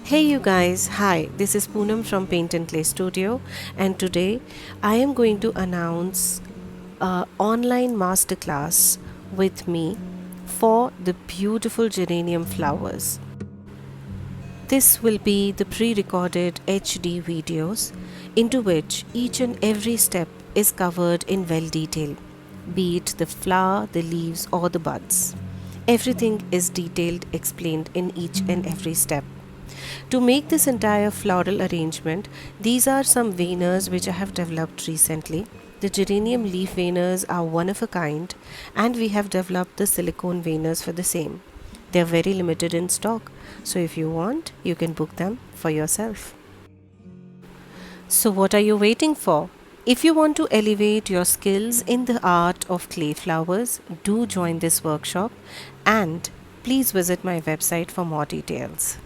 Hey you guys, hi, this is Poonam from Paint and Clay Studio, and today I am going to announce a online masterclass with me for the beautiful geranium flowers. This will be the pre-recorded HD videos into which each and every step is covered in well detail, be it the flower, the leaves or the buds. Everything is detailed explained in each and every step. To make this entire floral arrangement, these are some veiners which I have developed recently. The geranium leaf veiners are one of a kind, and we have developed the silicone veiners for the same. They are very limited in stock, so if you want, you can book them for yourself. So, what are you waiting for? If you want to elevate your skills in the art of clay flowers, do join this workshop and please visit my website for more details.